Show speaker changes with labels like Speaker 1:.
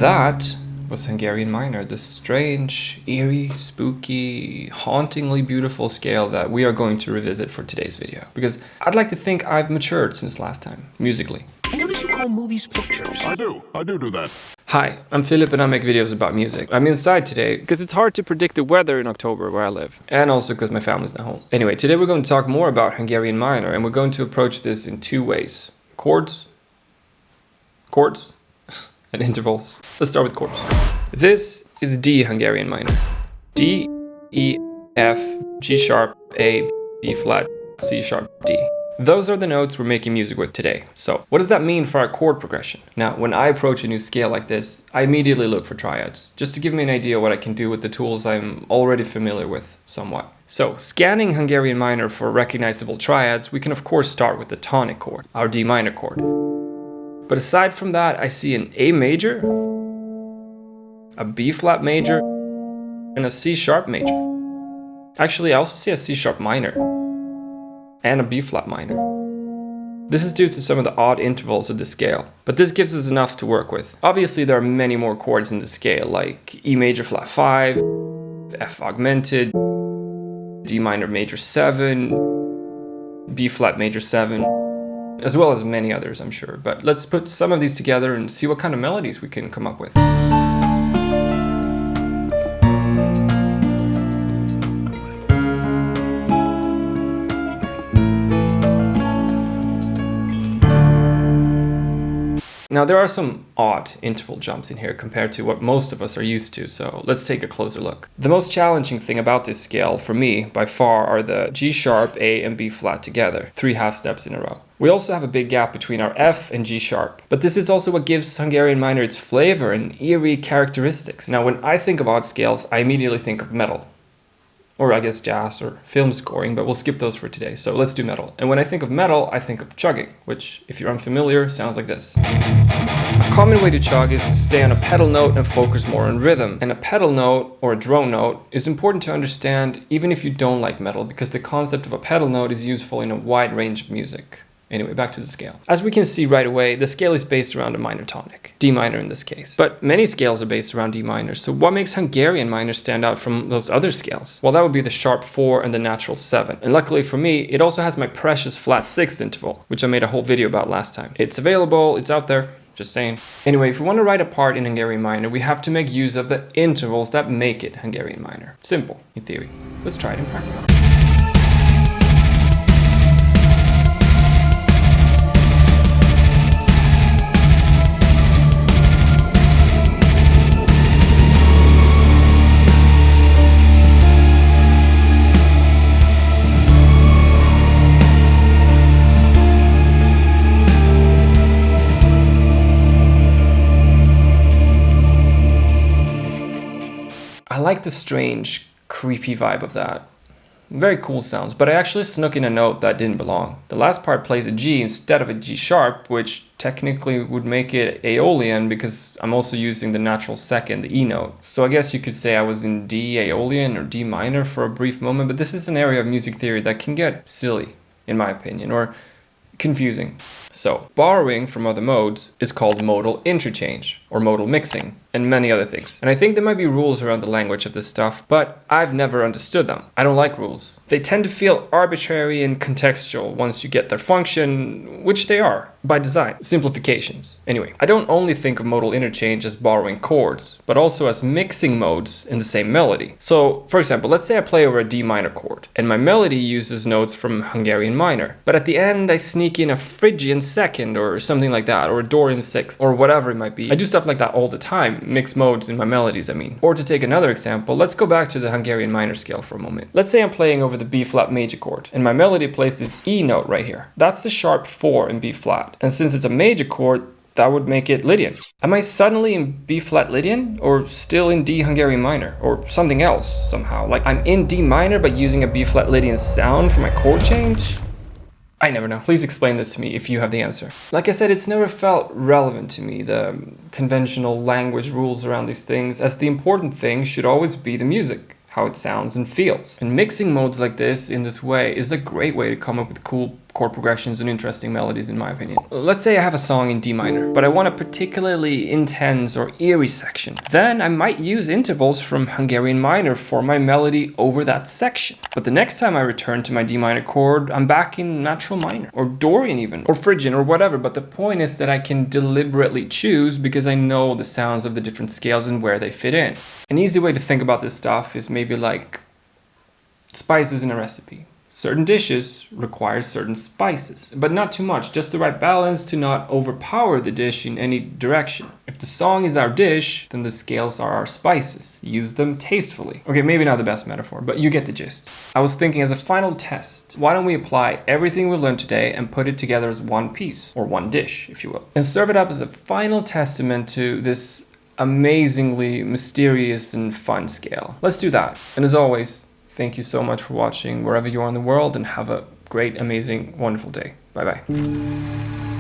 Speaker 1: That was Hungarian minor, the strange, eerie, spooky, hauntingly beautiful scale that we are going to revisit for today's video. Because I'd like to think I've matured since last time, musically.
Speaker 2: I notice you call movies pictures.
Speaker 3: I do that.
Speaker 1: Hi, I'm Philip and I make videos about music. I'm inside today because it's hard to predict the weather in October where I live. And also because my family's not home. Anyway, today we're going to talk more about Hungarian minor and we're going to approach this in two ways. Chords, and intervals. Let's start with chords. This is D Hungarian minor. D, E, F, G sharp, A, B flat, C sharp, D. Those are the notes we're making music with today. So what does that mean for our chord progression? Now, when I approach a new scale like this, I immediately look for triads, just to give me an idea what I can do with the tools I'm already familiar with somewhat. So scanning Hungarian minor for recognizable triads, we can of course start with the tonic chord, our D minor chord. But aside from that, I see an A major, a B flat major, and a C sharp major. Actually, I also see a C sharp minor and a B flat minor. This is due to some of the odd intervals of the scale, but this gives us enough to work with. Obviously, there are many more chords in the scale, like E major flat 5, F augmented, D minor major 7, B flat major 7, as well as many others, I'm sure. But let's put some of these together and see what kind of melodies we can come up with. Now there are some odd interval jumps in here compared to what most of us are used to, so let's take a closer look. The most challenging thing about this scale, for me, by far, are the G sharp, A and B flat together, 3 half steps in a row. We also have a big gap between our F and G sharp, but this is also what gives Hungarian minor its flavor and eerie characteristics. Now when I think of odd scales, I immediately think of metal. Or I guess jazz or film scoring, but we'll skip those for today. So let's do metal. And when I think of metal, I think of chugging, which, if you're unfamiliar, sounds like this. A common way to chug is to stay on a pedal note and focus more on rhythm. And a pedal note, or a drone note, is important to understand even if you don't like metal, because the concept of a pedal note is useful in a wide range of music. Anyway, back to the scale. As we can see right away, the scale is based around a minor tonic, D minor in this case. But many scales are based around D minor, so what makes Hungarian minor stand out from those other scales? Well, that would be the sharp 4 and the natural 7. And luckily for me, it also has my precious flat 6th interval, which I made a whole video about last time. It's available, it's out there, just saying. Anyway, if we want to write a part in Hungarian minor, we have to make use of the intervals that make it Hungarian minor. Simple, in theory. Let's try it in practice. I like the strange, creepy vibe of that. Very cool sounds, but I actually snuck in a note that didn't belong. The last part plays a G instead of a G sharp, which technically would make it Aeolian because I'm also using the natural second, the E note. So I guess you could say I was in D Aeolian or D minor for a brief moment, but this is an area of music theory that can get silly, in my opinion, or confusing. So, borrowing from other modes is called modal interchange, or modal mixing, and many other things. And I think there might be rules around the language of this stuff, but I've never understood them. I don't like rules. They tend to feel arbitrary and contextual once you get their function, which they are, by design. Simplifications. Anyway, I don't only think of modal interchange as borrowing chords, but also as mixing modes in the same melody. So, for example, let's say I play over a D minor chord, and my melody uses notes from Hungarian minor, but at the end I sneak in a Phrygian second or something like that, or a Dorian sixth, or whatever it might be. I do stuff like that all the time, mix modes in my melodies, I mean. Or to take another example, let's go back to the Hungarian minor scale for a moment. Let's say I'm playing over the B flat major chord, and my melody plays this E note right here. That's the sharp 4 in B flat, and since it's a major chord, that would make it Lydian. Am I suddenly in B flat Lydian, or still in D Hungarian minor, or something else somehow? Like I'm in D minor but using a B flat Lydian sound for my chord change? I never know. Please explain this to me if you have the answer. Like I said, it's never felt relevant to me, the conventional language rules around these things, as the important thing should always be the music. how it sounds and feels. And mixing modes like this in this way is a great way to come up with cool chord progressions and interesting melodies, in my opinion. Let's say I have a song in D minor, but I want a particularly intense or eerie section. Then I might use intervals from Hungarian minor for my melody over that section. But the next time I return to my D minor chord, I'm back in natural minor, or Dorian even, or Phrygian, or whatever. But the point is that I can deliberately choose because I know the sounds of the different scales and where they fit in. An easy way to think about this stuff is maybe like spices in a recipe. Certain dishes require certain spices, but not too much, just the right balance to not overpower the dish in any direction. If the song is our dish, then the scales are our spices. Use them tastefully. Okay, maybe not the best metaphor, but you get the gist. I was thinking, as a final test, why don't we apply everything we learned today and put it together as one piece, or one dish, if you will, and serve it up as a final testament to this amazingly mysterious and fun scale. Let's do that. And as always, thank you so much for watching wherever you are in the world, and have a great, amazing, wonderful day. Bye-bye.